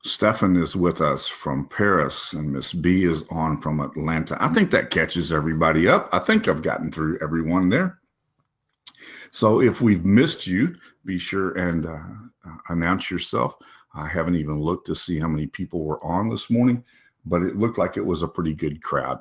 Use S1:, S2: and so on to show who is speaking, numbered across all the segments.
S1: Stefan is with us from Paris, and Miss B is on from Atlanta. I think that catches everybody up. I think I've gotten through everyone there. So if we've missed you, be sure and announce yourself. I haven't even looked to see how many people were on this morning, but it looked like it was a pretty good crowd.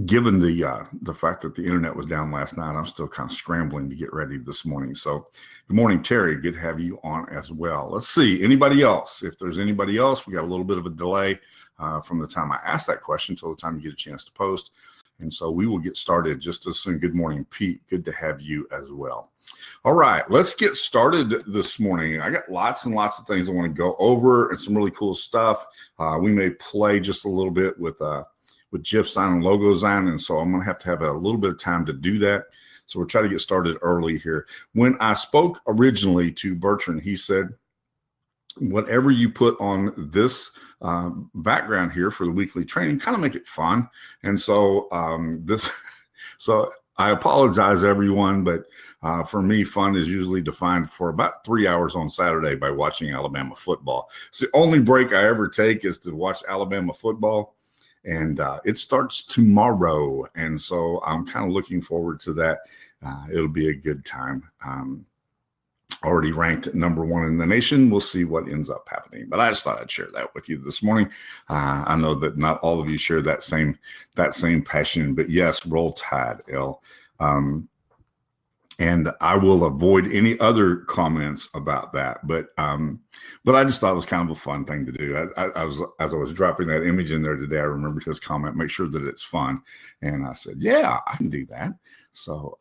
S1: Given the fact that the internet was down last night, I'm still kind of scrambling to get ready this morning. So good morning, Terry. Good to have you on as well. Let's see, anybody else? If there's anybody else, we got a little bit of a delay from the time I asked that question till the time you get a chance to post. And so we will get started just as soon. Good morning, Pete. Good to have you as well. All right, let's get started this morning. I got lots and lots of things I want to go over and some really cool stuff. We may play just a little bit with GIF-Sign and Logozign, and so I'm going to have a little bit of time to do that. So we'll try to get started early here. When I spoke originally to Bertrand, he said, whatever you put on this background here for the weekly training, kind of make it fun. And so so I apologize, everyone, but for me, fun is usually defined for about 3 hours on Saturday by watching Alabama football. It's the only break I ever take is to watch Alabama football. And it starts tomorrow. And so I'm kind of looking forward to that. It'll be a good time. Already ranked at #1 in the nation. We'll see what ends up happening. But I just thought I'd share that with you this morning. I know that not all of you share that same passion. But yes, roll tide, L. And I will avoid any other comments about that. But I just thought it was kind of a fun thing to do. As I was dropping that image in there today, I remembered his comment, make sure that it's fun. And I said, yeah, I can do that. So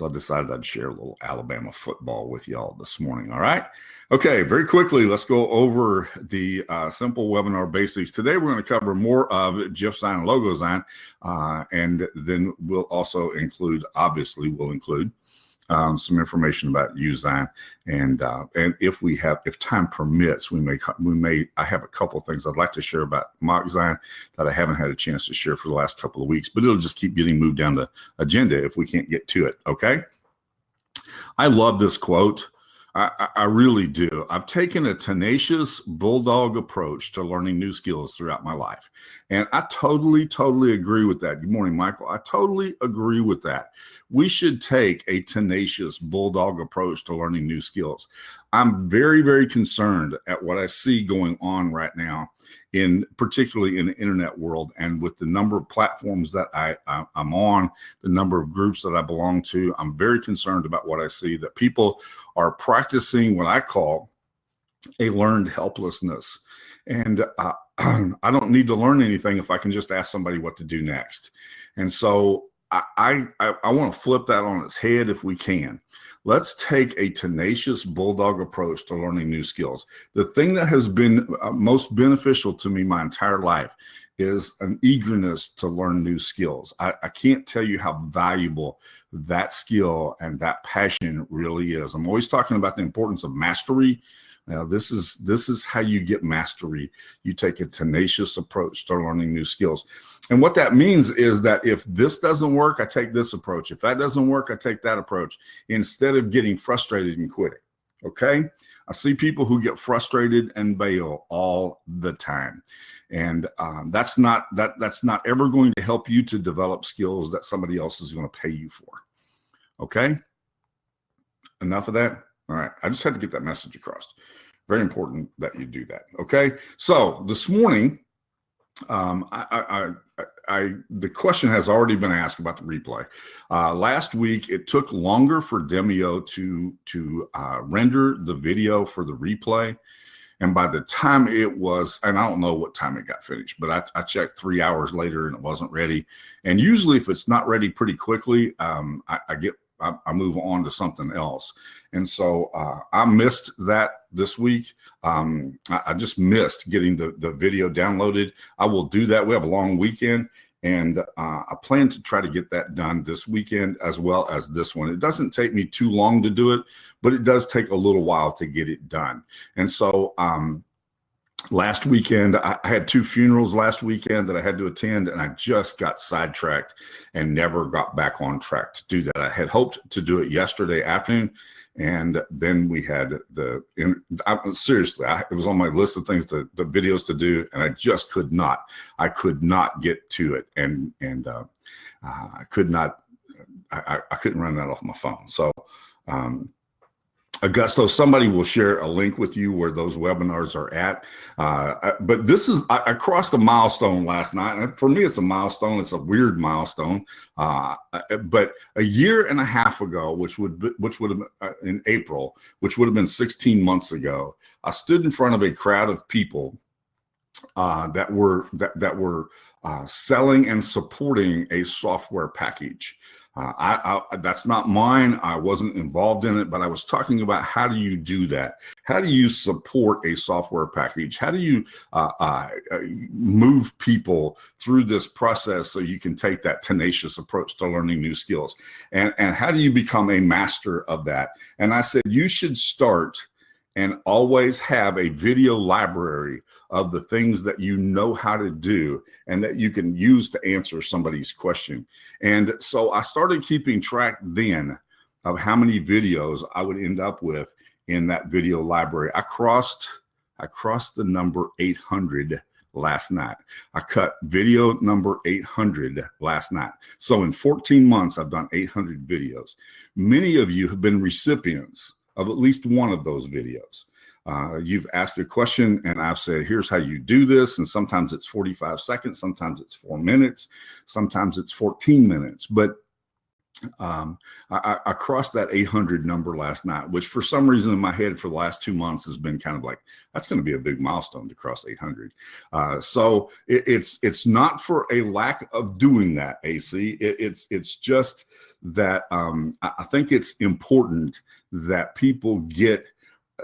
S1: I decided I'd share a little Alabama football with y'all this morning. All right. Okay, very quickly, let's go over the simple webinar basics. Today, we're going to cover more of GIF-Sign and Logozign, and then we'll also include, obviously, some information about Uzign, and if time permits, I have a couple of things I'd like to share about Mockzign that I haven't had a chance to share for the last couple of weeks, but it'll just keep getting moved down the agenda if we can't get to it. Okay. I love this quote. I really do. I've taken a tenacious bulldog approach to learning new skills throughout my life. And I totally agree with that. Good morning, Michael. I totally agree with that. We should take a tenacious bulldog approach to learning new skills. I'm very concerned at what I see going on right now, particularly in the internet world, and with the number of platforms that I'm on, the number of groups that I belong to. I'm very concerned about what I see, that people are practicing what I call a learned helplessness. And I don't need to learn anything if I can just ask somebody what to do next. And so I want to flip that on its head if we can. Let's take a tenacious bulldog approach to learning new skills. The thing that has been most beneficial to me my entire life is an eagerness to learn new skills. I can't tell you how valuable that skill and that passion really is. I'm always talking about the importance of mastery. Now, this is how you get mastery. You take a tenacious approach to learning new skills. And what that means is that if this doesn't work, I take this approach. If that doesn't work, I take that approach, instead of getting frustrated and quitting. Okay? I see people who get frustrated and bail all the time. And that's not ever going to help you to develop skills that somebody else is going to pay you for. Okay? Enough of that? All right, I just had to get that message across. Very important that you do that. Okay, so this morning, the question has already been asked about the replay. Last week, it took longer for Demio to render the video for the replay, and by the time it was, and I don't know what time it got finished, but I checked 3 hours later and it wasn't ready. And usually, if it's not ready pretty quickly, I move on to something else. And so I missed that this week. I just missed getting the video downloaded. I will do that. We have a long weekend, and I plan to try to get that done this weekend as well as this one. It doesn't take me too long to do it, but it does take a little while to get it done. And so last weekend, I had 2 funerals last weekend that I had to attend, and I just got sidetracked and never got back on track to do that. I had hoped to do it yesterday afternoon, and then we had seriously, it was on my list of things, the videos to do, and I just could not. I could not get to it, and I could not. I couldn't run that off my phone. So. Augusto, somebody will share a link with you where those webinars are at. But this is, I crossed a milestone last night. And for me, it's a milestone. It's a weird milestone. But a year and a half ago, which would have been in April, which would have been 16 months ago, I stood in front of a crowd of people that were selling and supporting a software package. That's not mine. I wasn't involved in it, but I was talking about how do you do that? How do you support a software package? How do you move people through this process so you can take that tenacious approach to learning new skills? And how do you become a master of that? And I said, you should start and always have a video library of the things that you know how to do and that you can use to answer somebody's question. And so I started keeping track then of how many videos I would end up with in that video library. I crossed the number 800 last night. I cut video number 800 last night. So in 14 months, I've done 800 videos. Many of you have been recipients of at least one of those videos. You've asked a question and I've said, here's how you do this. And sometimes it's 45 seconds, sometimes it's 4 minutes, sometimes it's 14 minutes. But I crossed that 800 number last night, which for some reason in my head for the last 2 months has been kind of like, that's going to be a big milestone to cross 800. So it's not for a lack of doing that, AC. It's just that I think it's important that people get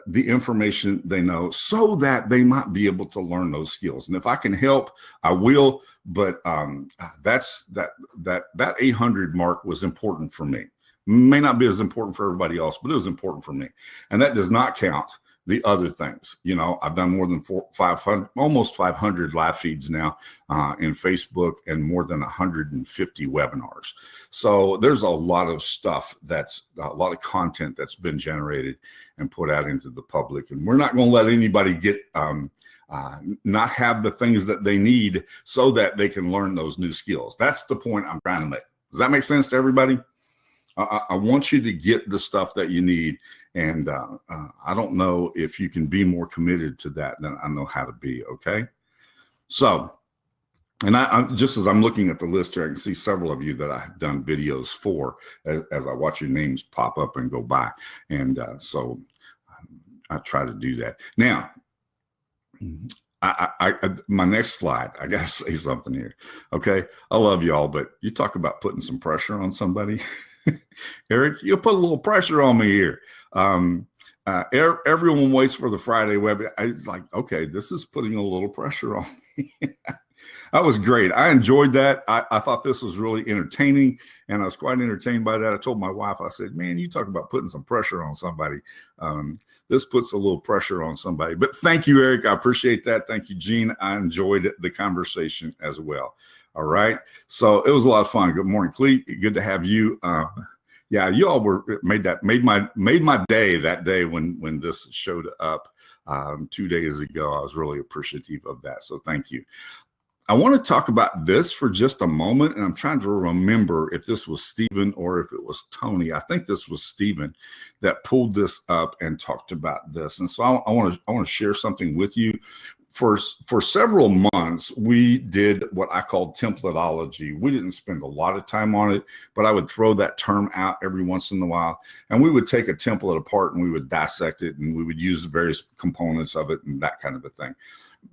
S1: the information they know so that they might be able to learn those skills. And if I can help, I will. But that 800 mark was important for me. May not be as important for everybody else, but it was important for me. And that does not count the other things. You know, I've done more than 500, almost 500 live feeds now in Facebook and more than 150 webinars. So there's a lot of stuff a lot of content that's been generated and put out into the public. And we're not going to let anybody get, not have the things that they need so that they can learn those new skills. That's the point I'm trying to make. Does that make sense to everybody? I want you to get the stuff that you need. And I don't know if you can be more committed to that than I know how to be, okay? So, and I just as I'm looking at the list here, I can see several of you that I've done videos for as I watch your names pop up and go by. And so I try to do that. Now, my next slide, I got to say something here, okay? I love y'all, but you talk about putting some pressure on somebody. Eric, you put a little pressure on me here. Everyone waits for the Friday web. I was like, okay, this is putting a little pressure on me. That was great. I enjoyed that. I thought this was really entertaining, and I was quite entertained by that. I told my wife, I said, man, you talk about putting some pressure on somebody. This puts a little pressure on somebody. But thank you, Eric. I appreciate that. Thank you, Gene. I enjoyed the conversation as well. All right. So it was a lot of fun. Good morning, Cleet. Good to have you. Yeah, you all made my day that day when this showed up 2 days ago. I was really appreciative of that. So thank you. I want to talk about this for just a moment, and I'm trying to remember if this was Stephen or if it was Tony. I think this was Stephen that pulled this up and talked about this. And so I want to share something with you. For several months, we did what I called Templateology. We didn't spend a lot of time on it, but I would throw that term out every once in a while. And we would take a template apart and we would dissect it and we would use the various components of it and that kind of a thing.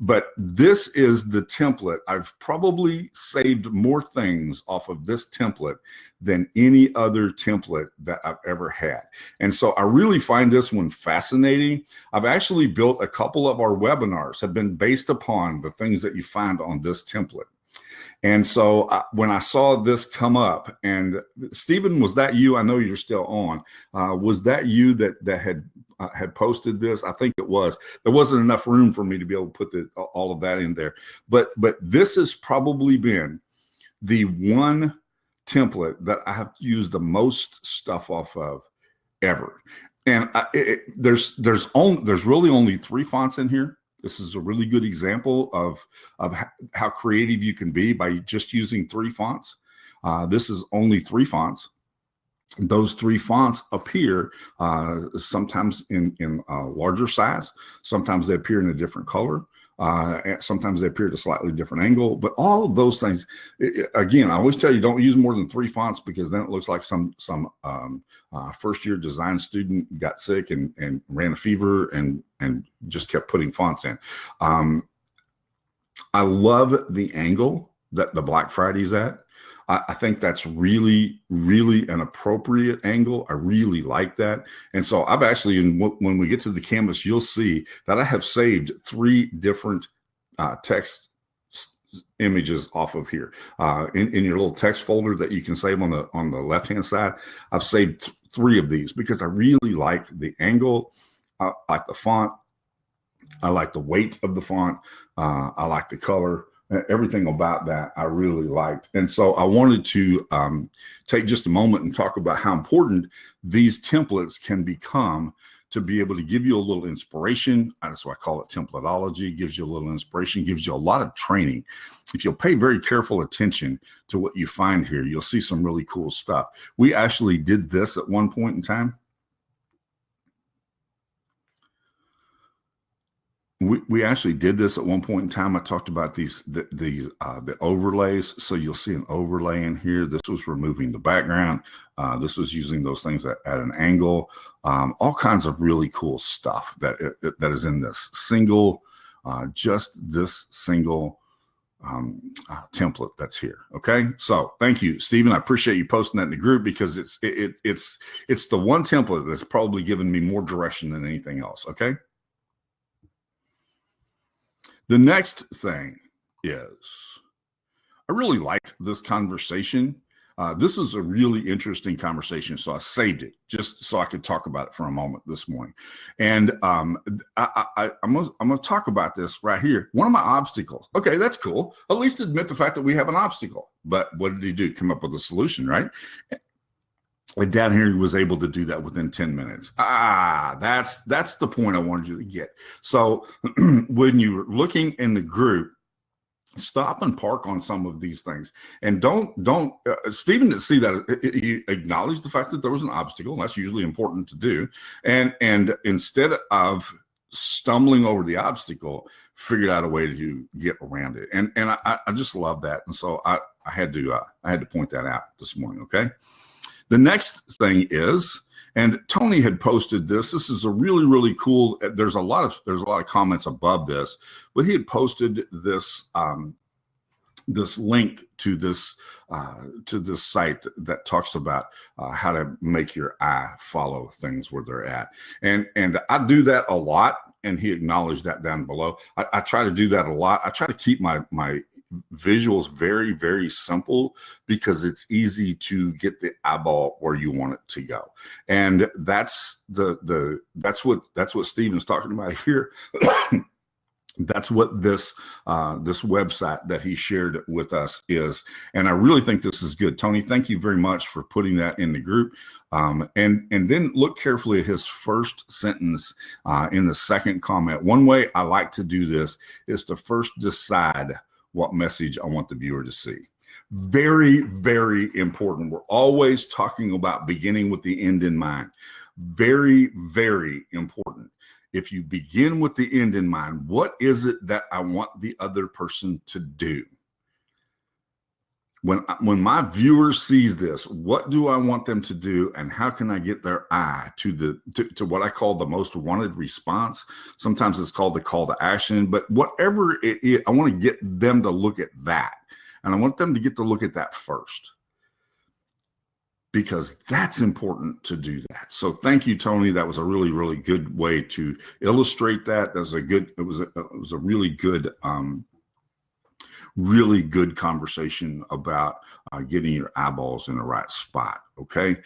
S1: But this is the template. I've probably saved more things off of this template than any other template that I've ever had. And so I really find this one fascinating. I've actually built a couple of our webinars have been based upon the things that you find on this template. And so when I saw this come up, and Stephen, was that you? I know you're still on. Was that you that had posted this? I think it was. There wasn't enough room for me to be able to put all of that in there. But this has probably been the one template that I have used the most stuff off of ever. And there's really only 3 fonts in here. This is a really good example of how creative you can be by just using 3 fonts. This is only 3 fonts. Those 3 fonts appear sometimes in larger size. Sometimes they appear in a different color. Sometimes they appear at a slightly different angle, but all of those things, again, I always tell you, don't use more than 3 fonts, because then it looks like some first-year design student got sick and ran a fever and just kept putting fonts in. I love the angle that the Black Friday's at. I think that's really, really an appropriate angle. I really like that. And so I've actually, when we get to the canvas, you'll see that I have saved 3 different text images off of here. In your little text folder that you can save on the left-hand side, I've saved 3 of these because I really like the angle. I like the font. I like the weight of the font. I like the color. Everything about that I really liked. And so I wanted to take just a moment and talk about how important these templates can become to be able to give you a little inspiration. That's why I call it Templateology. Gives you a little inspiration, gives you a lot of training. If you'll pay very careful attention to what you find here, you'll see some really cool stuff. We actually did this at one point in time. We actually did this at one point in time. I talked about the overlays. So you'll see an overlay in here. This was removing the background. This was using those things at an angle. All kinds of really cool stuff that is in this single, just this single template that's here. Okay, so thank you, Stephen. I appreciate you posting that in the group, because it's the one template that's probably given me more direction than anything else. Okay. The next thing is, I really liked this conversation. This is a really interesting conversation, so I saved it just so I could talk about it for a moment this morning. And I'm going to talk about this right here. One of my obstacles. Okay, that's cool. At least admit the fact that we have an obstacle. But what did he do? Come up with a solution, right? And down here, he was able to do that within 10 minutes. That's the point I wanted you to get. So when you're looking in the group, stop and park on some of these things. And don't Stephen didn't see that. He acknowledged the fact that there was an obstacle. And that's usually important to do. And instead of stumbling over the obstacle, figured out a way to get around it. And I just love that. And so I had to point that out this morning. Okay. The next thing is, and Tony had posted this. This is a really, really cool. There's a lot of comments above this, but he had posted this this link to this site that talks about how to make your eye follow things where they're at. And I do that a lot, and he acknowledged that down below. I try to do that a lot. I try to keep my visuals very, very simple, because it's easy to get the eyeball where you want it to go. And that's what Stephen's talking about here. That's what this website that he shared with us is. And I really think this is good. Tony, thank you very much for putting that in the group. And then look carefully at his first sentence in the second comment. One way I like to do this is to first decide what message I want the viewer to see. Very, very important. We're always talking about beginning with the end in mind. Very, very important. If you begin with the end in mind, what is it that I want the other person to do? When my viewer sees this, what do I want them to do, and how can I get their eye to what I call the most wanted response? Sometimes it's called the call to action, but whatever it is, I want to get them to look at that, and I want them to get to look at that first, because that's important to do that. So thank you, Tony. That was a really, really good way to illustrate that. It was a really good really good conversation about getting your eyeballs in the right spot. Okay,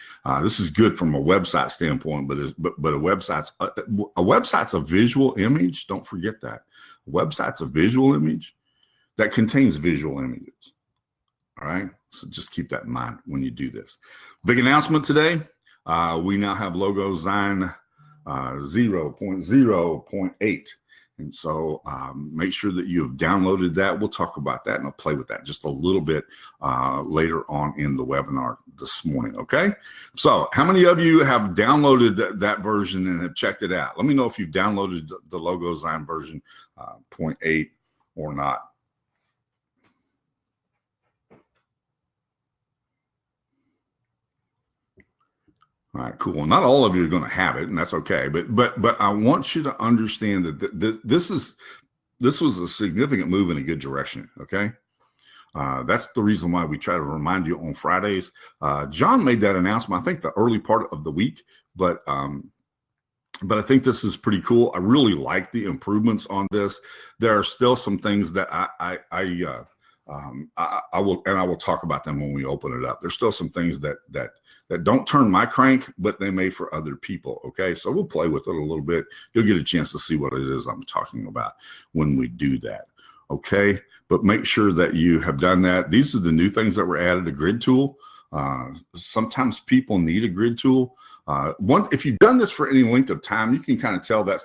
S1: this is good from a website standpoint, but a website's a visual image. Don't forget that a website's a visual image that contains visual images. All right, so just keep that in mind when you do this. Big announcement today. We now have Logozign 0.0.8. And so make sure that you have downloaded that. We'll talk about that and I'll play with that just a little bit later on in the webinar this morning. Okay. So how many of you have downloaded that version and have checked it out? Let me know if you've downloaded the Logozign version 0.8 or not. All right, cool. Not all of you are going to have it, and that's okay. But I want you to understand that this was a significant move in a good direction. Okay, that's the reason why we try to remind you on Fridays. John made that announcement, I think, the early part of the week, but I think this is pretty cool. I really like the improvements on this. There are still some things that I will talk about them when we open it up. There's still some things that don't turn my crank, but they may for other people. Okay, so we'll play with it a little bit. You'll get a chance to see what it is I'm talking about when we do that. Okay, but make sure that you have done that. These are the new things that were added. A grid tool. Sometimes people need a grid tool. If you've done this for any length of time, you can kind of tell that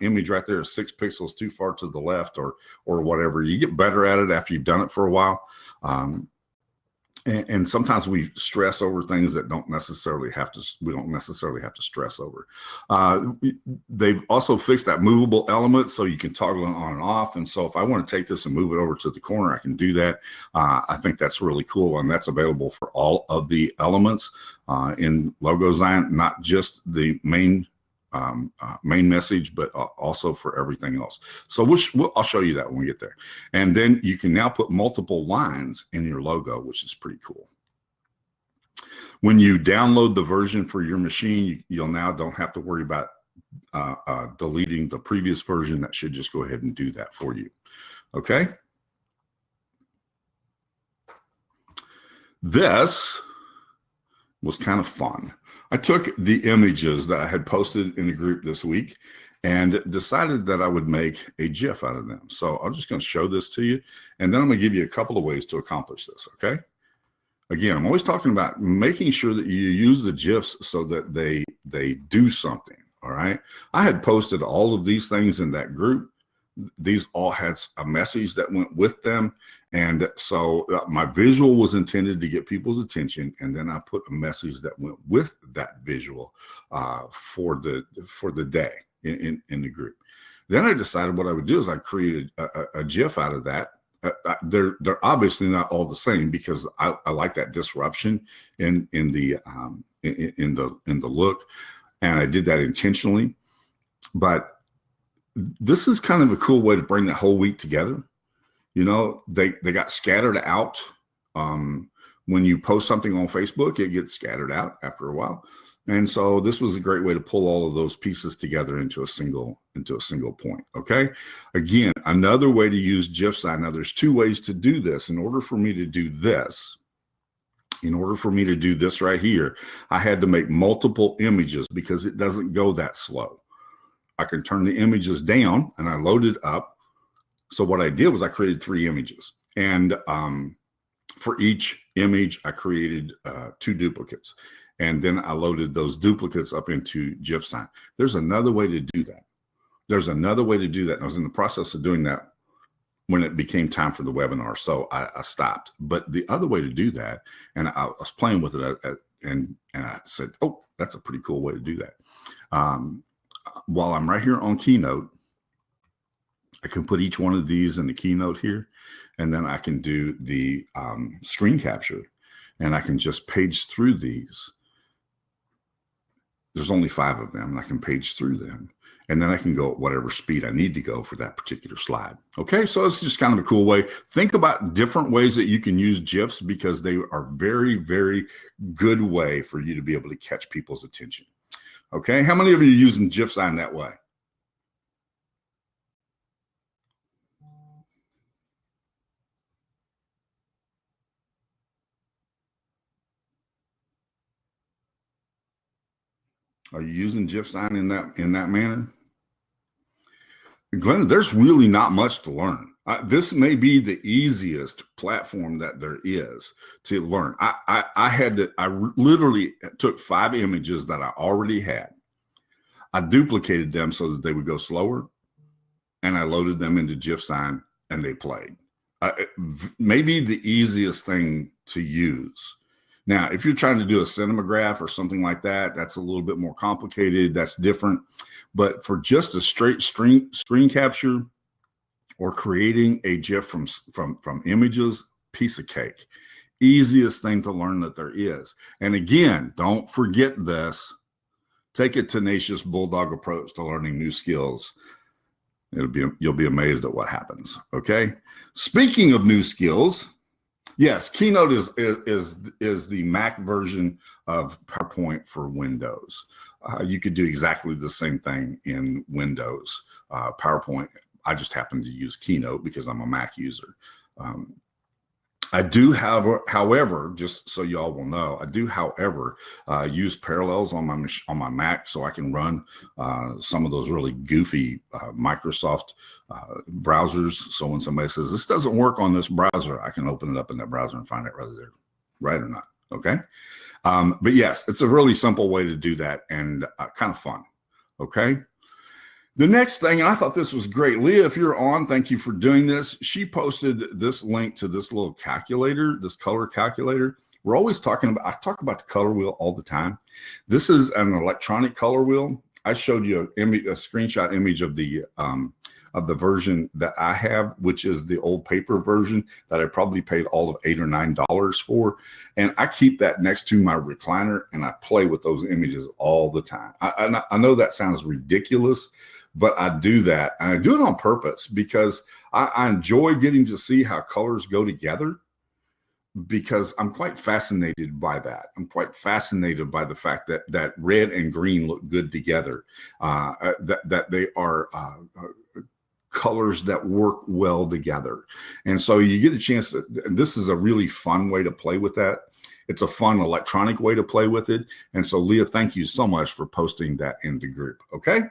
S1: image right there is 6 pixels too far to the left or whatever. You get better at it after you've done it for a while. And sometimes we stress over things that we don't necessarily have to stress over. They've also fixed that movable element so you can toggle it on and off. And so if I want to take this and move it over to the corner, I can do that. I think that's really cool. And that's available for all of the elements in Logozign, not just the main message, but also for everything else. So I'll show you that when we get there. And then you can now put multiple lines in your logo, which is pretty cool. When you download the version for your machine, you'll now don't have to worry about deleting the previous version. That should just go ahead and do that for you. Okay. This was kind of fun. I took the images that I had posted in the group this week and decided that I would make a GIF out of them. So I'm just going to show this to you, and then I'm going to give you a couple of ways to accomplish this, okay? Again, I'm always talking about making sure that you use the GIFs so that they do something, all right? I had posted all of these things in that group. These all had a message that went with them. And so my visual was intended to get people's attention. And then I put a message that went with that visual for the day in the group. Then I decided what I would do is I created a GIF out of that. They're obviously not all the same because I like that disruption in the look. And I did that intentionally. But this is kind of a cool way to bring that whole week together. You know, they got scattered out. When you post something on Facebook, it gets scattered out after a while. And so this was a great way to pull all of those pieces together into a single point. Okay. Again, another way to use GIFs. I know there's two ways to do this. In order for me to do this right here, I had to make multiple images because it doesn't go that slow. I can turn the images down and I loaded up. So what I did was I created 3 images, and for each image, I created 2 duplicates, and then I loaded those duplicates up into GIFsign. There's another way to do that. And I was in the process of doing that when it became time for the webinar. So I stopped, but the other way to do that, and I was playing with it and I said, oh, that's a pretty cool way to do that. While I'm right here on Keynote, I can put each one of these in the Keynote here, and then I can do the screen capture, and I can just page through these. There's only 5 of them, and I can page through them, and then I can go at whatever speed I need to go for that particular slide. Okay, so it's just kind of a cool way. Think about different ways that you can use GIFs because they are very, very good way for you to be able to catch people's attention. Okay, how many of you are using GIFsign that way? Are you using GIF-Sign in that manner? Glenn, there's really not much to learn. This may be the easiest platform that there is to learn. I literally took 5 images that I already had. I duplicated them so that they would go slower, and I loaded them into GIF-Sign, and they played. Maybe the easiest thing to use. Now, if you're trying to do a cinematograph or something like that, that's a little bit more complicated. That's different. But for just a straight screen capture or creating a GIF from images, piece of cake. Easiest thing to learn that there is. And again, don't forget this. Take a tenacious bulldog approach to learning new skills. You'll be amazed at what happens. Okay. Speaking of new skills, yes, Keynote is the Mac version of PowerPoint for Windows. You could do exactly the same thing in Windows PowerPoint. I just happen to use Keynote because I'm a Mac user. I do have, however, just so y'all will know, I do, however, use Parallels on my Mac, so I can run some of those really goofy Microsoft browsers. So when somebody says this doesn't work on this browser, I can open it up in that browser and find out whether they're right or not. Okay, but yes, it's a really simple way to do that and kind of fun. Okay. The next thing, I thought this was great. Leah, if you're on, thank you for doing this. She posted this link to this little calculator, this color calculator. We're always talking about, I talk about the color wheel all the time. This is an electronic color wheel. I showed you a screenshot image of the version that I have, which is the old paper version that I probably paid all of $8 or $9 for. And I keep that next to my recliner and I play with those images all the time. I know that sounds ridiculous, but I do that, and I do it on purpose because I enjoy getting to see how colors go together, because I'm quite fascinated by that. I'm quite fascinated by the fact that red and green look good together, that they are colors that work well together. And so you get a chance to, this is a really fun way to play with that. It's a fun electronic way to play with it. And so Leah, thank you so much for posting that in the group. Okay.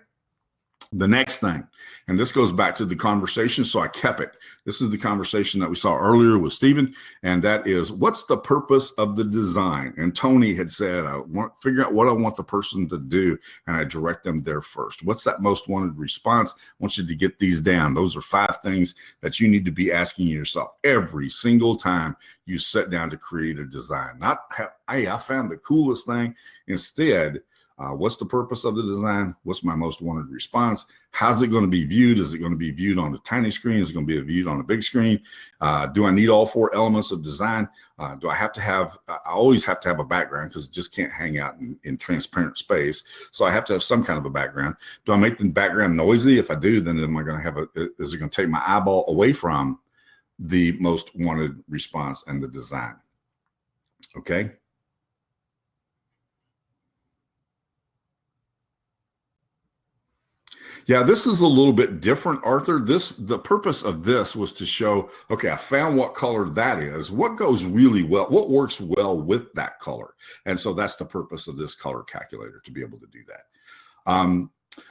S1: The next thing, and this goes back to the conversation, so I kept it. This is the conversation that we saw earlier with Stephen, and that is, what's the purpose of the design? And Tony had said, I want to figure out what I want the person to do, and I direct them there first. What's that most wanted response? I want you to get these down. Those are 5 things that you need to be asking yourself every single time you sit down to create a design. Not, hey, I found the coolest thing. Instead, what's the purpose of the design? What's my most wanted response? How's it going to be viewed? Is it going to be viewed on a tiny screen? Is it going to be viewed on a big screen? Do I need all 4 elements of design? Do I have to have, I always have to have a background because it just can't hang out in transparent space. So I have to have some kind of a background. Do I make the background noisy? If I do, then am I going to have is it going to take my eyeball away from the most wanted response and the design? Okay. Yeah, this is a little bit different, Arthur. The purpose of this was to show, okay, I found what color that is, what goes really well, what works well with that color. And so that's the purpose of this color calculator, to be able to do that.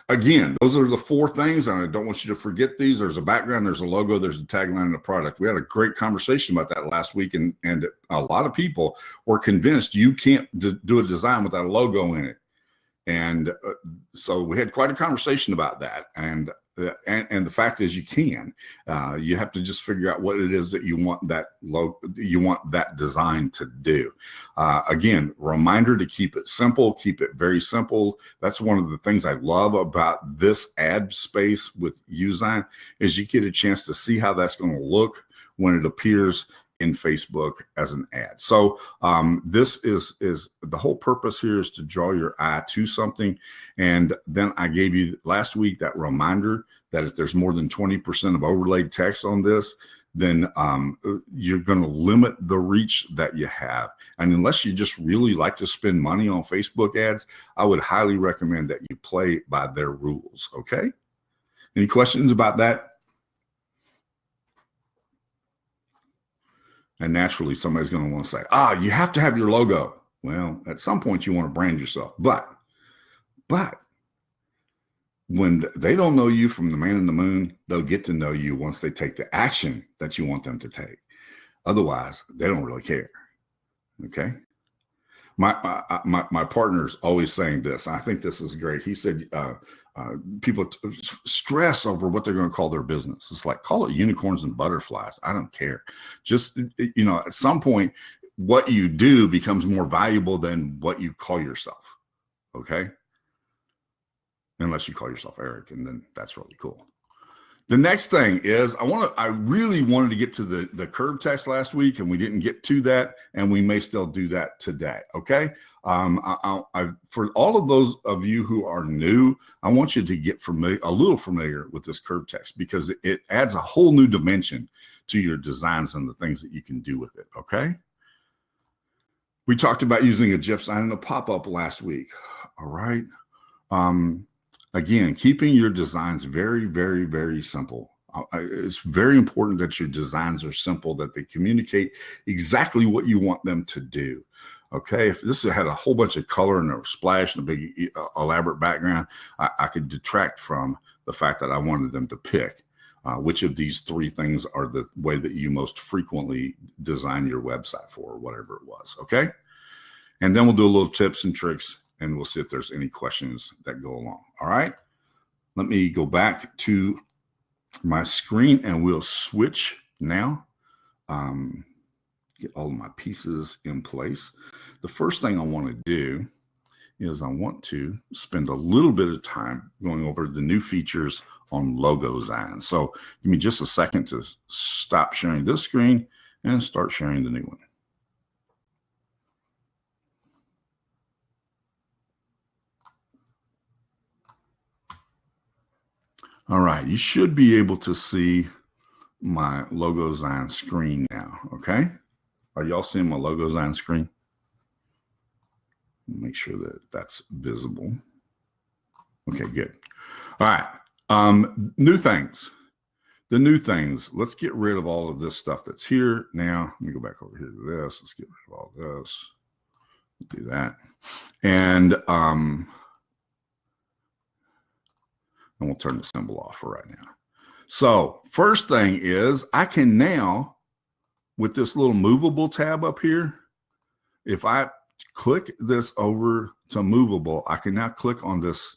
S1: Again, those are the 4 things, and I don't want you to forget these. There's a background, there's a logo, there's a tagline, and a product. We had a great conversation about that last week, and a lot of people were convinced you can't do a design without a logo in it. And so we had quite a conversation about that. And the fact is, you can. You have to just figure out what it is that you want that design to do. Again, reminder to keep it simple, keep it very simple. That's one of the things I love about this ad space with Logozign, is you get a chance to see how that's going to look when it appears in Facebook as an ad. So this is the whole purpose here is to draw your eye to something. And then I gave you last week that reminder that if there's more than 20% of overlaid text on this, then you're going to limit the reach that you have. And unless you just really like to spend money on Facebook ads, I would highly recommend that you play by their rules. Okay. Any questions about that? And naturally, somebody's going to want to say, you have to have your logo. Well, at some point, you want to brand yourself. But But when they don't know you from the man in the moon, they'll get to know you once they take the action that you want them to take. Otherwise, they don't really care. Okay. My partner's always saying this. I think this is great. He said, people stress over what they're going to call their business. It's like, call it unicorns and butterflies. I don't care. Just, at some point, what you do becomes more valuable than what you call yourself. Okay. Unless you call yourself Eric, and then that's really cool. The next thing is I really wanted to get to the curve text last week, and we didn't get to that, and we may still do that today. Okay. For all of those of you who are new, I want you to get a little familiar with this curve text, because it adds a whole new dimension to your designs and the things that you can do with it. Okay. We talked about using a GIF sign and a pop-up last week. All right. Again, keeping your designs very, very, very simple. It's very important that your designs are simple, that they communicate exactly what you want them to do. Okay, if this had a whole bunch of color and a splash and a big elaborate background, I could detract from the fact that I wanted them to pick which of these three things are the way that you most frequently design your website for, or whatever it was. Okay, and then we'll do a little tips and tricks, and we'll see if there's any questions that go along. All right, let me go back to my screen and we'll switch now. Get all of my pieces in place. The first thing I want to do is I want to spend a little bit of time going over the new features on Logozign. So give me just a second to stop sharing this screen and start sharing the new one. All right, you should be able to see my Logozign screen now, okay? Are y'all seeing my Logozign screen? Make sure that that's visible. Okay, good. All right, new things. The new things, let's get rid of all of this stuff that's here now. Let me go back over here to this. Let's get rid of all this. Do that. And we'll turn the symbol off for right now. So first thing is I can now, with this little movable tab up here, if I click this over to movable, I can now click on this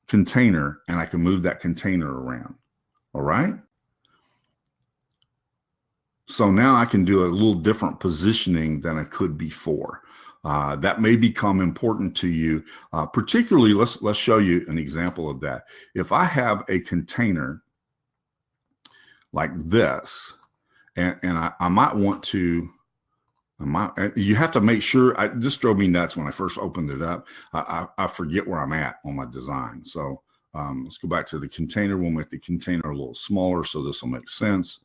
S1: container and I can move that container around. All right. So now I can do a little different positioning than I could before. That may become important to you. Particularly, let's show you an example of that. If I have a container like this, and I might want to, you have to make sure, this drove me nuts when I first opened it up. I forget where I'm at on my design. So let's go back to the container. We'll make the container a little smaller so this will make sense.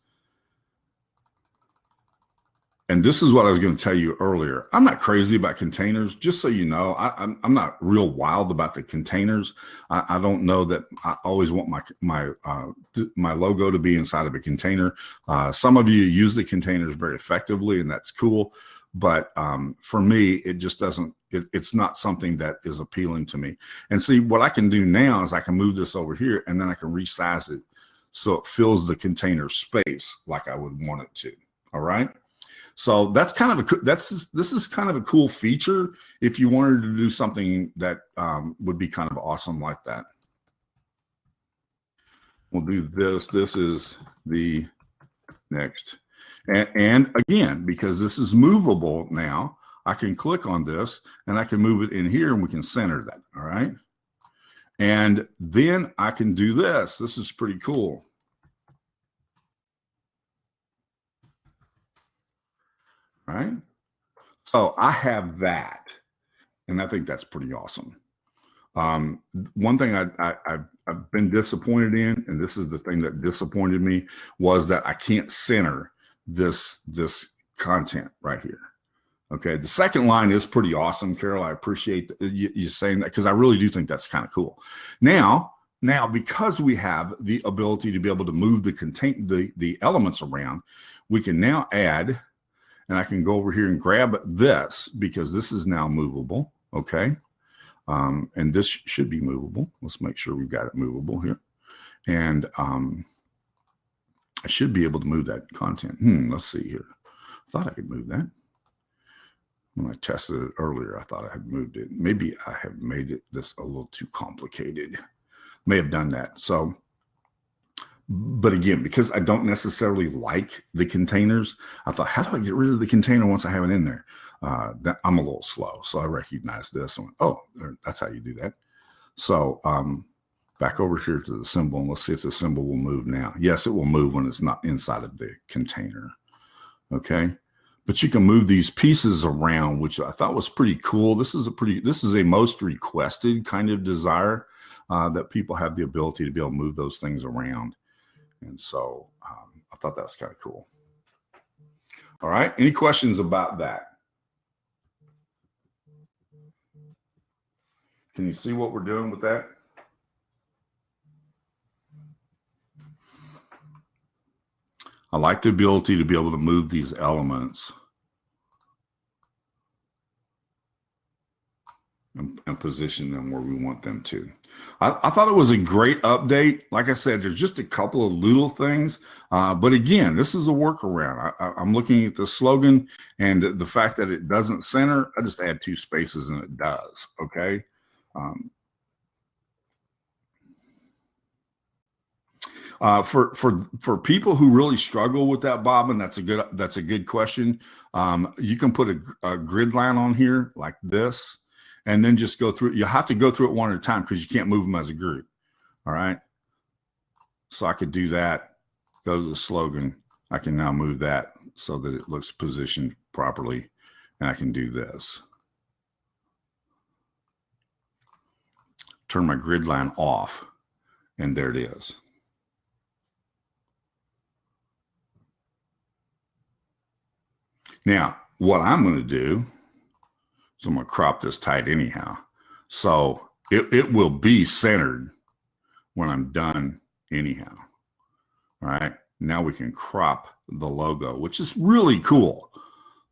S1: And this is what I was going to tell you earlier. I'm not crazy about containers, just so you know. I'm not real wild about the containers. I don't know that I always want my logo to be inside of a container. Some of you use the containers very effectively, and that's cool. But for me, it just doesn't. It's not something that is appealing to me. And see, what I can do now is I can move this over here, and then I can resize it so it fills the container space like I would want it to. All right. So that's kind of this is kind of a cool feature if you wanted to do something that would be kind of awesome like that. We'll do this. This is the next. And again, because this is movable now, I can click on this and I can move it in here and we can center that. All right. And then I can do this. This is pretty cool. Right? So I have that, and I think that's pretty awesome. One thing I've been disappointed in, and this is the thing that disappointed me, was that I can't center this content right here. Okay, the second line is pretty awesome, Carol. I appreciate you saying that, because I really do think that's kind of cool. Now, because we have the ability to be able to move the elements around, we can now add. And I can go over here and grab this because this is now movable, okay? And this should be movable. Let's make sure we've got it movable here. And I should be able to move that content. Let's see here. I thought I could move that. When I tested it earlier, I thought I had moved it. Maybe I have made this a little too complicated. May have done that. So, but again, because I don't necessarily like the containers, I thought, how do I get rid of the container once I have it in there? I'm a little slow. So I recognized this and went, oh, that's how you do that. So back over here to the symbol, and let's see if the symbol will move now. Yes, it will move when it's not inside of the container. Okay. But you can move these pieces around, which I thought was pretty cool. This is a most requested kind of desire, that people have the ability to be able to move those things around. And so I thought that was kind of cool. All right. Any questions about that? Can you see what we're doing with that? I like the ability to be able to move these elements and position them where we want them to. I thought it was a great update. Like I said, there's just a couple of little things. But again, this is a workaround. I'm looking at the slogan and the fact that it doesn't center. I just add 2 spaces and it does. Okay. For people who really struggle with that, Bob, and that's a good question. You can put a grid line on here like this, and then just go through. You have to go through it one at a time because you can't move them as a group. All right. So I could do that. Go to the slogan. I can now move that so that it looks positioned properly, and I can do this. Turn my grid line off, and there it is. Now, what I'm going to do is I'm going to crop this tight anyhow. So it will be centered when I'm done anyhow. All right. Now we can crop the logo, which is really cool. I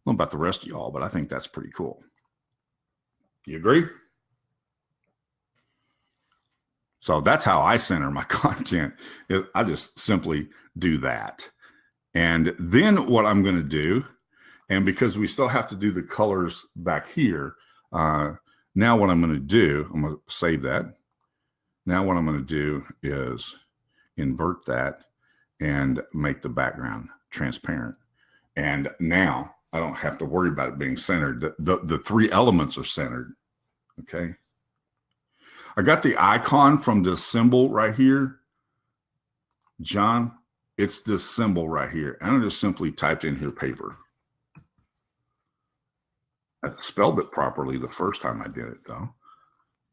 S1: don't know about the rest of y'all, but I think that's pretty cool. You agree? So that's how I center my content. I just simply do that. And then what I'm going to do, and because we still have to do the colors back here, now what I'm going to do, I'm going to save that. Now what I'm going to do is invert that and make the background transparent. And now I don't have to worry about it being centered. The 3 elements are centered. Okay. I got the icon from this symbol right here. John, it's this symbol right here. And I just simply typed in here paper. I spelled it properly the first time I did it, though.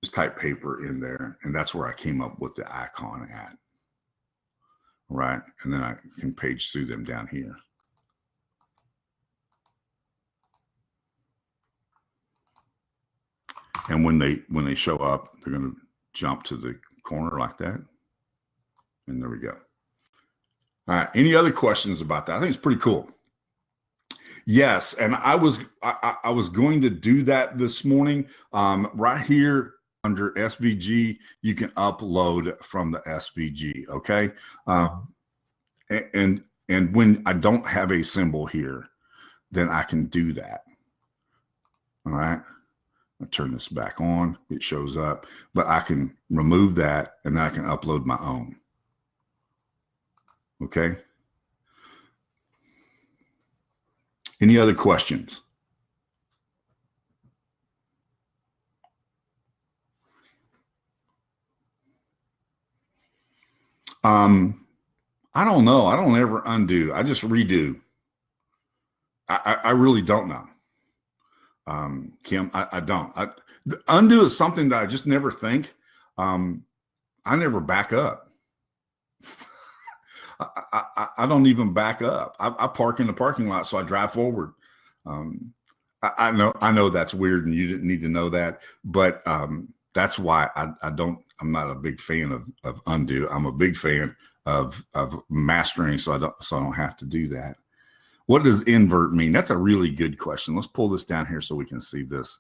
S1: Just type paper in there, and that's where I came up with the icon at. Right, and then I can page through them down here. And when they show up, they're going to jump to the corner like that. And there we go. All right, any other questions about that? I think it's pretty cool. Yes, and I was going to do that this morning. Right here under SVG, you can upload from the SVG. Okay, and when I don't have a symbol here, then I can do that. All right, I'll turn this back on. It shows up, but I can remove that, and then I can upload my own. Okay. Any other questions? I don't know. I don't ever undo. I just redo. I really don't know. Kim, I don't. Undo is something that I just never think. I never back up. I don't even back up. I park in the parking lot, so I drive forward. I know that's weird, and you didn't need to know that, but that's why I'm not a big fan of undo. I'm a big fan of mastering, so I don't have to do that. What does invert mean? That's a really good question. Let's pull this down here so we can see this.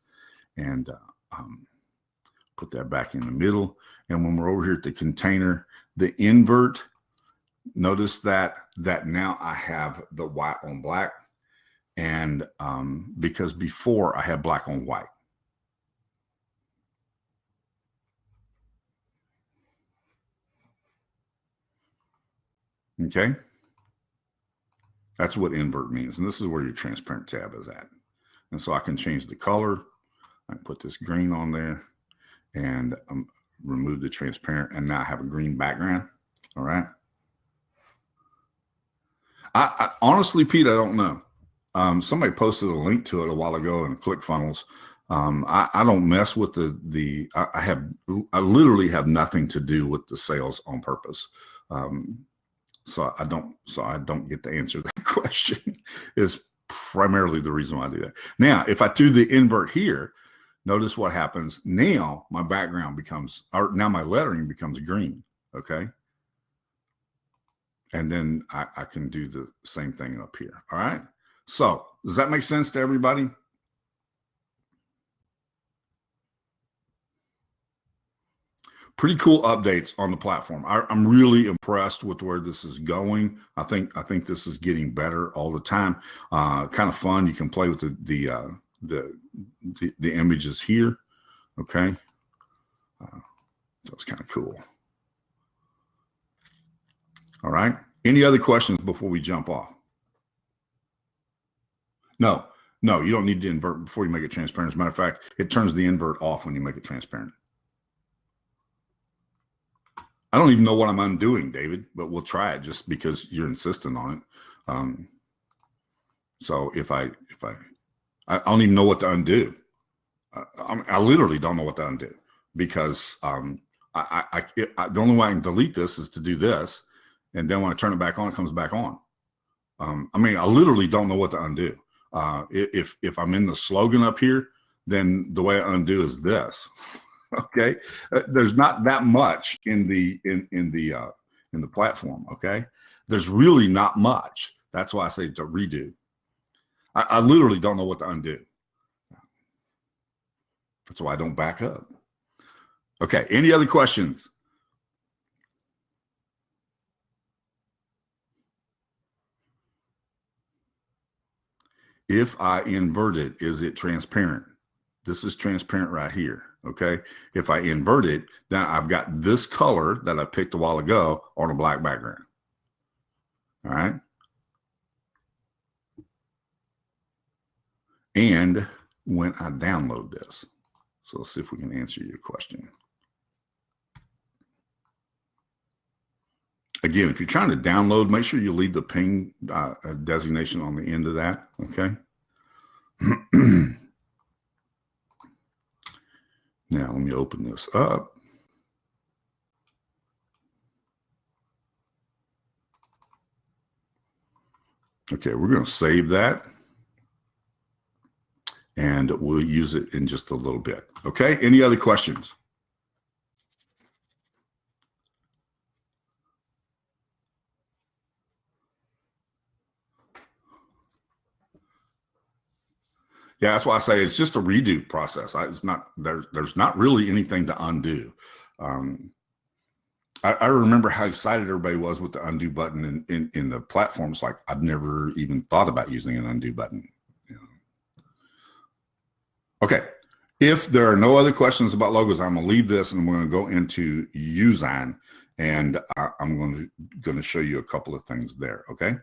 S1: And Put that back in the middle. And when we're over here at the container, the invert, notice that now I have the white on black. And because before I had black on white. Okay. That's what invert means. And this is where your transparent tab is at. And so I can change the color. I can put this green on there and remove the transparent. And now I have a green background. All right. I honestly, Pete, I don't know. Somebody posted a link to it a while ago in ClickFunnels. I don't mess with I literally have nothing to do with the sales on purpose. So I don't get to answer that question is primarily the reason why I do that. Now, if I do the invert here, notice what happens. Now my background becomes, or now my lettering becomes green. Okay. And then I can do the same thing up here. All right. So does that make sense to everybody? Pretty cool updates on the platform. I'm really impressed with where this is going. I think this is getting better all the time. Kind of fun. You can play with the images here. Okay, so it's kind of cool. All right. Any other questions before we jump off? No, you don't need to invert before you make it transparent. As a matter of fact, it turns the invert off when you make it transparent. I don't even know what I'm undoing, David, but we'll try it just because you're insistent on it. So if I don't even know what to undo. I literally don't know what to undo because the only way I can delete this is to do this. And then when I turn it back on, it comes back on. I mean, I literally don't know what to undo. If I'm in the slogan up here, then the way I undo is this. Okay, there's not that much in the platform. Okay, there's really not much. That's why I say to redo. I literally don't know what to undo. That's why I don't back up. Okay, any other questions? If I invert it, is it transparent? This is transparent right here. Okay. If I invert it, then I've got this color that I picked a while ago on a black background. All right. And when I download this, so let's see if we can answer your question. Again, if you're trying to download, make sure you leave the ping designation on the end of that. Okay. Now, let me open this up. Okay, we're going to save that. And we'll use it in just a little bit. Okay, any other questions? Yeah, that's why I say it's just a redo process. It's not there's not really anything to undo. I remember how excited everybody was with the undo button in the platforms. Like I've never even thought about using an undo button. You know. Okay, if there are no other questions about logos, I'm going to leave this and I'm going to go into Logozign, and I'm going to show you a couple of things there. Okay.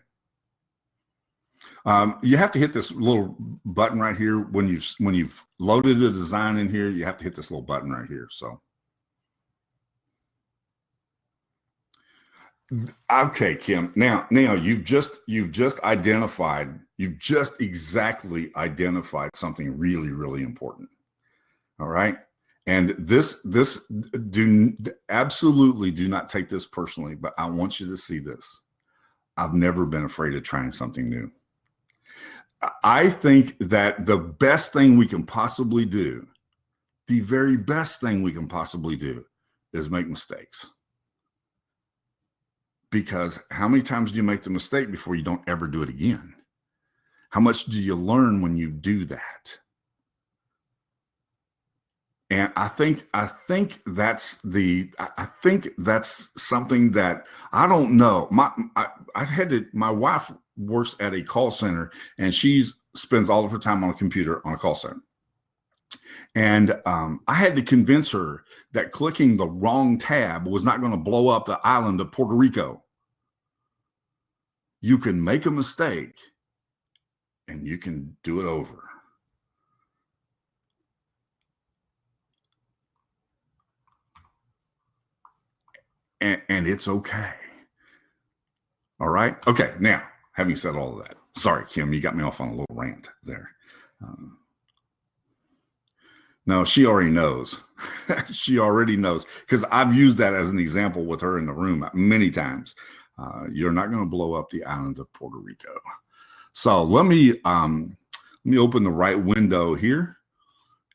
S1: You have to hit this little button right here when you've loaded a design in here. You have to hit this little button right here. So, okay, Kim. Now you've just exactly identified something really, really important. All right, and absolutely do not take this personally, but I want you to see this. I've never been afraid of trying something new. I think that the best thing we can possibly do, the very best thing we can possibly do, is make mistakes. Because how many times do you make the mistake before you don't ever do it again? How much do you learn when you do that? And I think that's something that I don't know. I've had to. My wife works at a call center, and she spends all of her time on a computer on a call center. And I had to convince her that clicking the wrong tab was not going to blow up the island of Puerto Rico. You can make a mistake, and you can do it over. And it's okay. All right. Okay. Now, having said all of that, sorry, Kim, you got me off on a little rant there. No, she already knows. She already knows, because I've used that as an example with her in the room many times. You're not going to blow up the island of Puerto Rico. So let me open the right window here,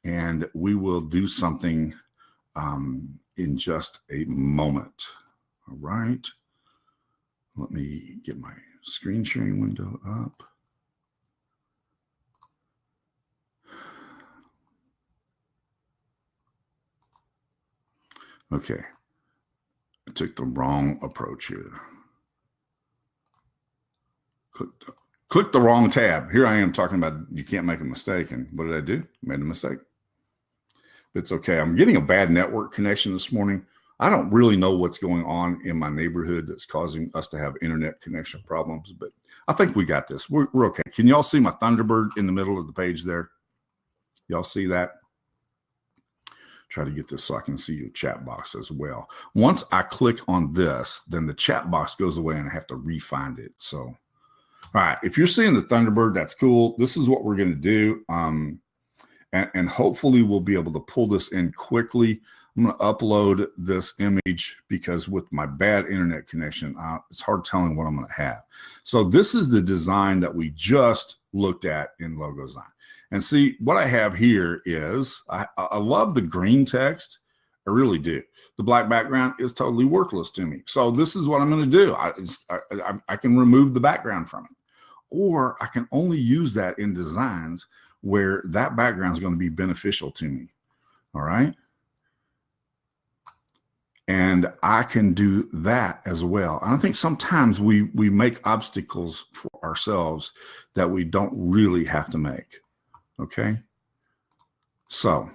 S1: and we will do something in just a moment. All right. Let me get my screen sharing window up. Okay. I took the wrong approach here. Click the wrong tab. Here I am talking about you can't make a mistake. And what did I do? Made a mistake. But it's okay. I'm getting a bad network connection this morning. I don't really know what's going on in my neighborhood that's causing us to have internet connection problems, but I think we got this. We're okay. Can y'all see my Thunderbird in the middle of the page there? Y'all see that? Try to get this so I can see your chat box as well. Once I click on this, then the chat box goes away and I have to re-find it. So, all right, if you're seeing the Thunderbird, that's cool. This is what we're going to do. And hopefully we'll be able to pull this in quickly. I'm going to upload this image because with my bad internet connection, it's hard telling what I'm going to have. So this is the design that we just looked at in Logozign. And see, what I have here is, I love the green text. I really do. The black background is totally worthless to me. So this is what I'm going to do. I can remove the background from it. Or I can only use that in designs where that background is going to be beneficial to me. All right. And I can do that as well. And I think sometimes we make obstacles for ourselves that we don't really have to make. Okay. So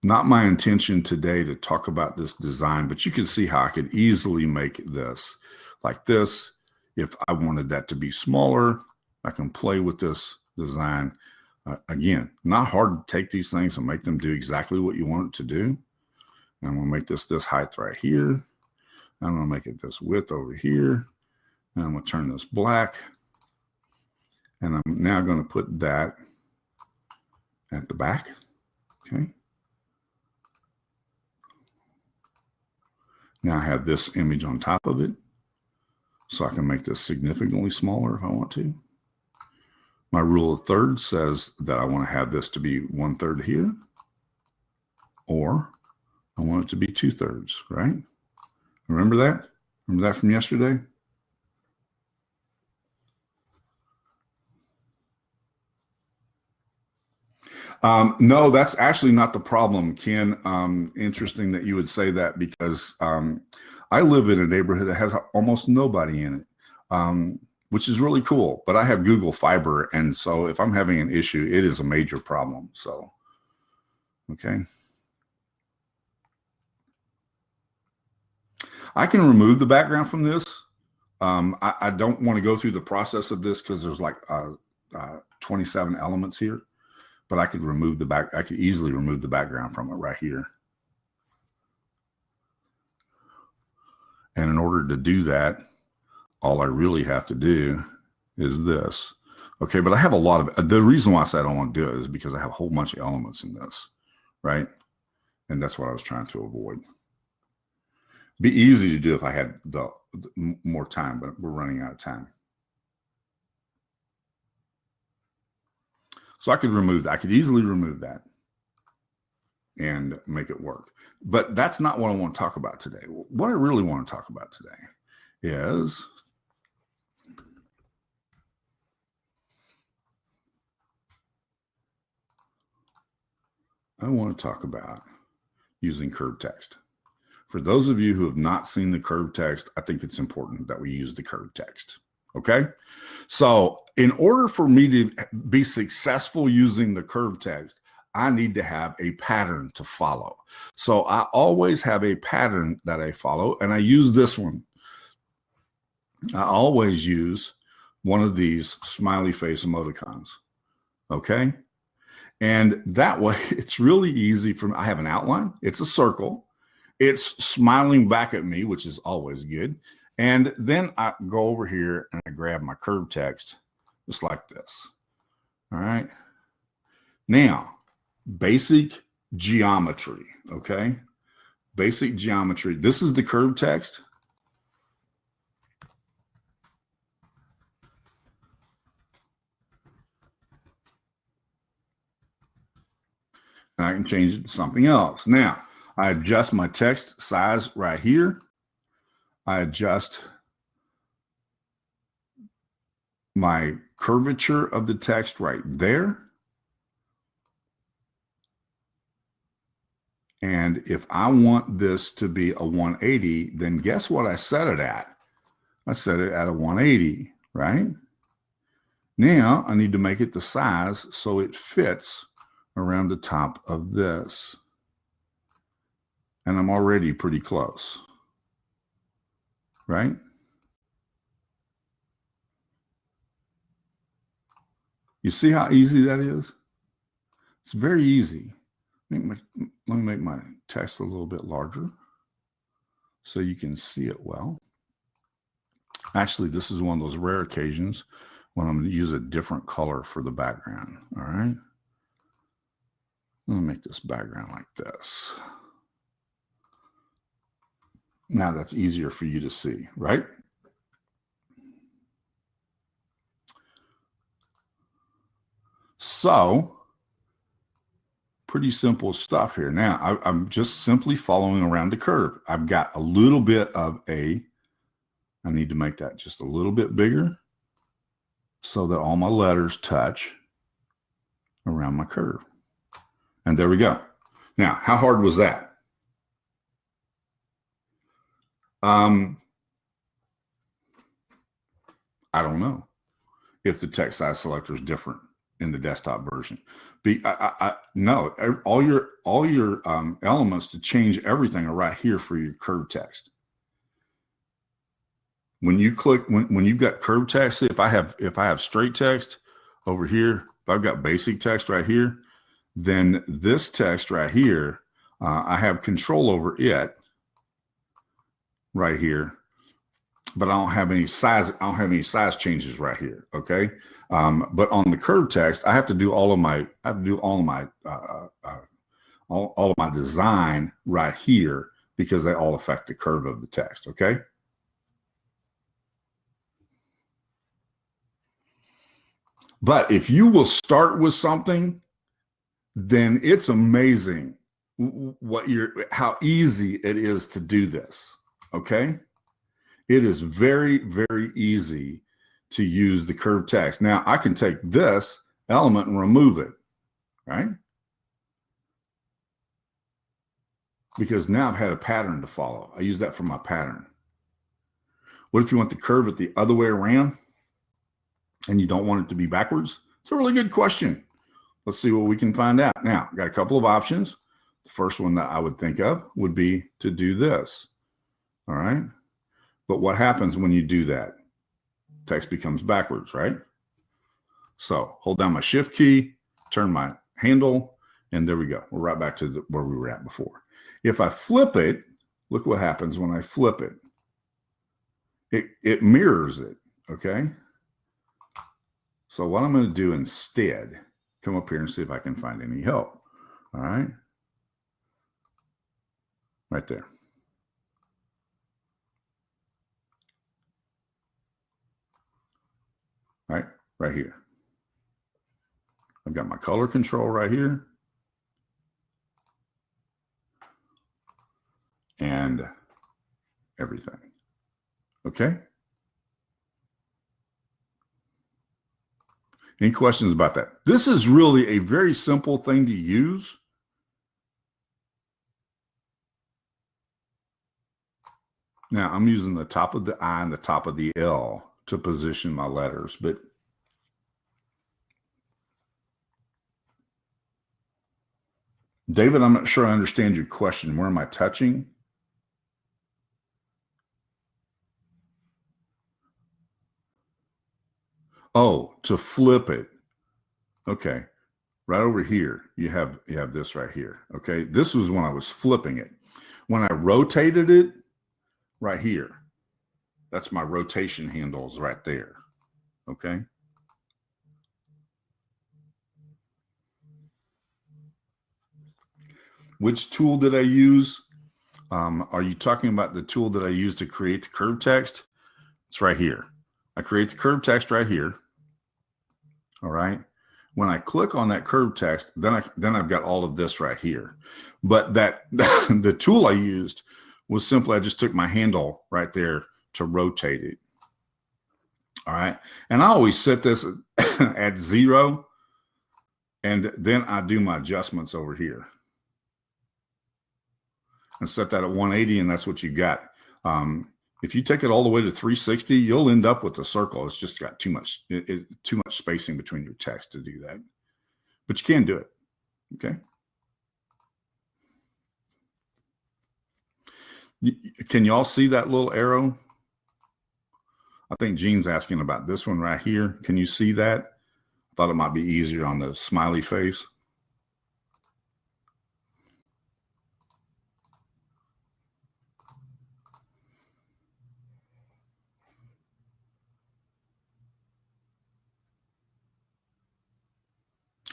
S1: not my intention today to talk about this design, but you can see how I could easily make this like this. If I wanted that to be smaller, I can play with this design. Again, not hard to take these things and make them do exactly what you want it to do. And I'm going to make this height right here. I'm going to make it this width over here. And I'm going to turn this black. And I'm now going to put that at the back. Okay. Now I have this image on top of it. So I can make this significantly smaller if I want to. My rule of thirds says that I want to have this to be 1/3 here, or I want it to be 2/3, right? Remember that? Remember that from yesterday? No, that's actually not the problem, Ken. Interesting that you would say that, because I live in a neighborhood that has almost nobody in it, which is really cool. But I have Google Fiber, and so if I'm having an issue, it is a major problem. So, okay. I can remove the background from this. I don't want to go through the process of this because there's like 27 elements here. But I could remove I could easily remove the background from it right here. And in order to do that, all I really have to do is this. Okay, but I have a lot of, the reason why I said I don't want to do it is because I have a whole bunch of elements in this, right? And that's what I was trying to avoid. Be easy to do if I had the more time, but we're running out of time. So I could remove that. I could easily remove that and make it work. But that's not what I want to talk about today. What I really want to talk about today is I want to talk about using curved text. For those of you who have not seen the curved text, I think it's important that we use the curved text. Okay. So in order for me to be successful using the curved text, I need to have a pattern to follow. So I always have a pattern that I follow, and I use this one. I always use one of these smiley face emoticons. Okay. And that way it's really easy for me. I have an outline. It's a circle. It's smiling back at me, which is always good. And then I go over here and I grab my curved text just like this. All right. Now, basic geometry. Okay. Basic geometry. This is the curved text. And I can change it to something else. Now, I adjust my text size right here. I adjust my curvature of the text right there. And if I want this to be a 180, then guess what I set it at? I set it at a 180, right? Now I need to make it the size so it fits around the top of this. And I'm already pretty close, right? You see how easy that is? It's very easy. Let me make my text a little bit larger so you can see it well. Actually, this is one of those rare occasions when I'm going to use a different color for the background. All right. Let me make this background like this. Now that's easier for you to see, right? So, pretty simple stuff here. Now, I'm just simply following around the curve. I've got a little bit of I need to make that just a little bit bigger so that all my letters touch around my curve. And there we go. Now, how hard was that? I don't know if the text size selector is different in the desktop version. No, all your elements to change everything are right here for your curved text. When you click, when you've got curved text, see if I have straight text over here, if I've got basic text right here, then this text right here, I have control over it right here, but I don't have any size. I don't have any size changes right here. Okay. But on the curved text, I have to do all of my design right here because they all affect the curve of the text. Okay. But if you will start with something, then it's amazing how easy it is to do this. Okay. It is very, very easy to use the curved text. Now I can take this element and remove it, right? Because now I've had a pattern to follow. I use that for my pattern. What if you want the curve it the other way around and you don't want it to be backwards? It's a really good question. Let's see what we can find out. Now, I've got a couple of options. The first one that I would think of would be to do this. All right. But what happens when you do that? Text becomes backwards, right? So hold down my shift key, turn my handle, and there we go. We're right back to where we were at before. If I flip it, look what happens when I flip it. It mirrors it, okay? So what I'm going to do instead, come up here and see if I can find any help. All right? Right there. Right here. I've got my color control right here. And everything. Okay? Any questions about that? This is really a very simple thing to use. Now I'm using the top of the I and the top of the L to position my letters, but David, I'm not sure I understand your question. Where am I touching? Oh, to flip it. Okay. Right over here, you have this right here. Okay. This was when I was flipping it. When I rotated it, right here, that's my rotation handles right there. Okay. Which tool did I use? Are you talking about the tool that I used to create the curved text? It's right here. I create the curved text right here. All right. When I click on that curved text, then I've got all of this right here. But that the tool I used was simply, I just took my handle right there to rotate it. All right. And I always set this at 0. And then I do my adjustments over here. And set that at 180, and that's what you got. If you take it all the way to 360, you'll end up with a circle. It's just got too much spacing between your text to do that. But you can do it. Okay. Can you all see that little arrow? I think Gene's asking about this one right here. Can you see that? I thought it might be easier on the smiley face.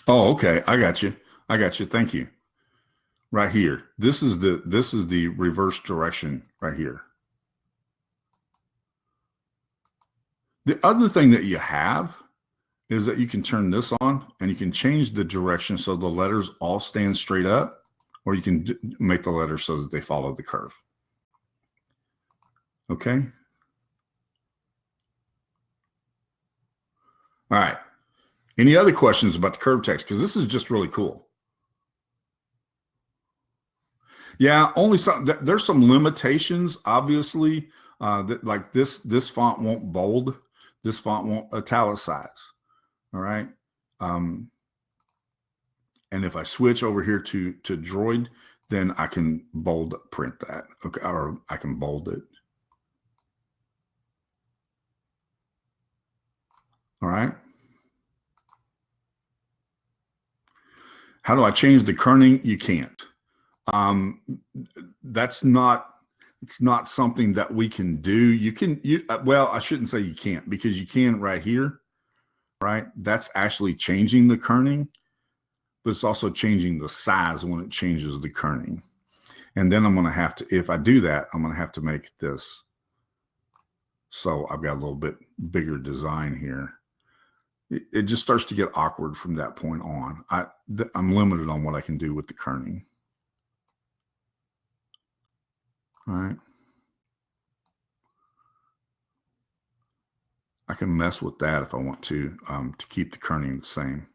S1: Oh, okay. I got you. Thank you. Right here. This is the reverse direction right here. The other thing that you have is that you can turn this on and you can change the direction so the letters all stand straight up, or you can make the letters so that they follow the curve. Okay. All right. Any other questions about the curved text? Because this is just really cool. Yeah, only some. There's some limitations, obviously. Like this font won't bold. This font won't italicize. All right. And if I switch over here to Droid, then I can bold print that. Okay, or I can bold it. All right. How do I change the kerning? You can't. It's not something that we can do. Well, I shouldn't say you can't, because you can right here, right? That's actually changing the kerning, but it's also changing the size when it changes the kerning. And then I'm going to have to, if I do that, I'm going to have to make this. So I've got a little bit bigger design here. It just starts to get awkward from that point on. I'm limited on what I can do with the kerning. All right. I can mess with that if I want to keep the kerning the same.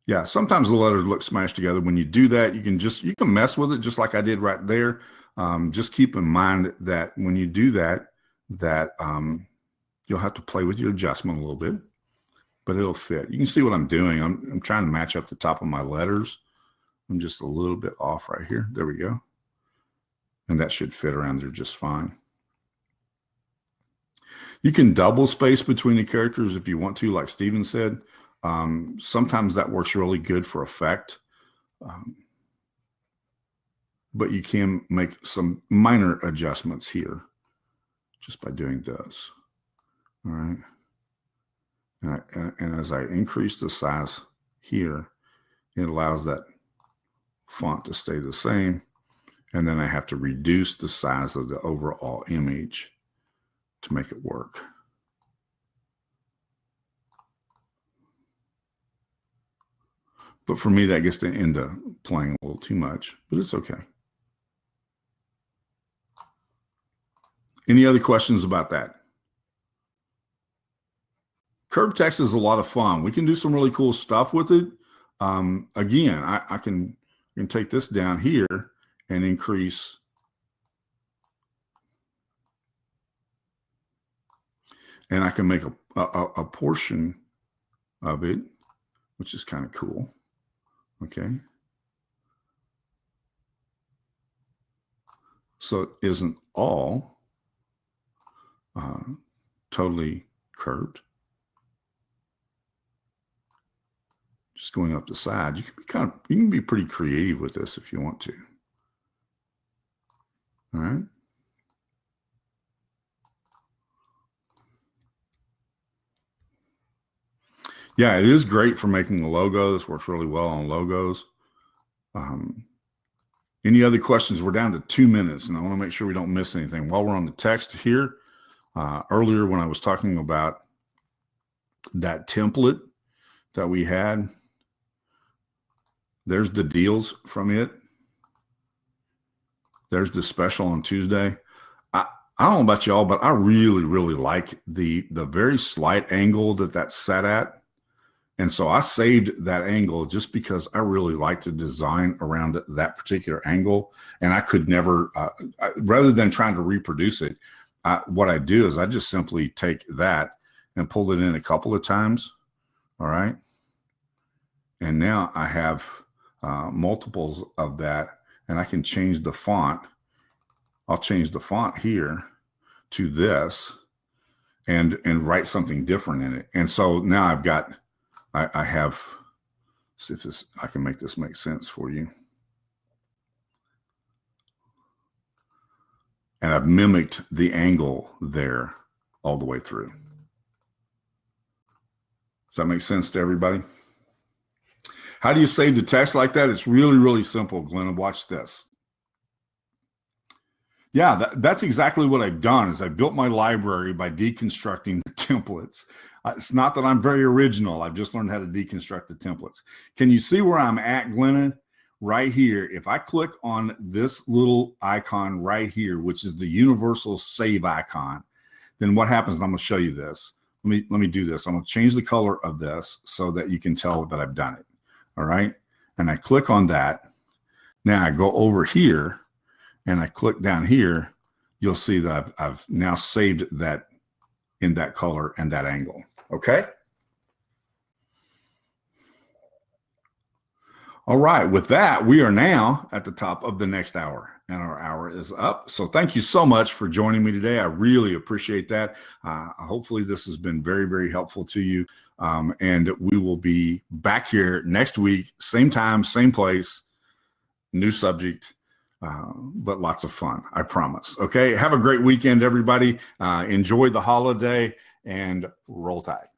S1: Yeah, sometimes the letters look smashed together. When you do that, you can mess with it just like I did right there. Just keep in mind that when you do that, you'll have to play with your adjustment a little bit, but it'll fit. You can see what I'm doing. I'm trying to match up the top of my letters. I'm just a little bit off right here. There we go. And that should fit around there just fine. You can double space between the characters if you want to, like Steven said. Sometimes that works really good for effect. But you can make some minor adjustments here just by doing this. All right. And as I increase the size here, it allows that font to stay the same. And then I have to reduce the size of the overall image to make it work. But for me, that gets to end up playing a little too much, but it's okay. Any other questions about that? Curved text is a lot of fun. We can do some really cool stuff with it. Again, I can take this down here and increase. And I can make a portion of it, which is kind of cool. Okay. So it isn't all totally curved. Just going up the side. You can be pretty creative with this if you want to. All right. Yeah, it is great for making a logo. This works really well on logos. Any other questions? We're down to 2 minutes, and I want to make sure we don't miss anything. While we're on the text here, earlier when I was talking about that template that we had, there's the deals from it. There's the special on Tuesday. I don't know about y'all, but I really, really like the very slight angle that's set at. And so I saved that angle just because I really like to design around that particular angle. And I could never, rather than trying to reproduce it, what I do is I just simply take that and pull it in a couple of times. All right. And now I have multiples of that, and I can change the font. I'll change the font here to this and write something different in it. And so now I've got, I have, see if I can make this make sense for you. And I've mimicked the angle there all the way through. Does that make sense to everybody? How do you save the text like that? It's really, really simple, Glenn. Watch this. Yeah, that's exactly what I've done is I built my library by deconstructing the templates. It's not that I'm very original. I've just learned how to deconstruct the templates. Can you see where I'm at, Glennon? Right here, if I click on this little icon right here, which is the universal save icon, then what happens, I'm going to show you this. Let me do this. I'm going to change the color of this so that you can tell that I've done it. All right. And I click on that. Now I go over here and I click down here. You'll see that I've now saved that in that color and that angle. Okay. All right. With that, we are now at the top of the next hour, and our hour is up. So thank you so much for joining me today. I really appreciate that. Hopefully this has been very, very helpful to you. And we will be back here next week, same time, same place, new subject, but lots of fun, I promise. Okay. Have a great weekend, everybody. Enjoy the holiday and roll tide.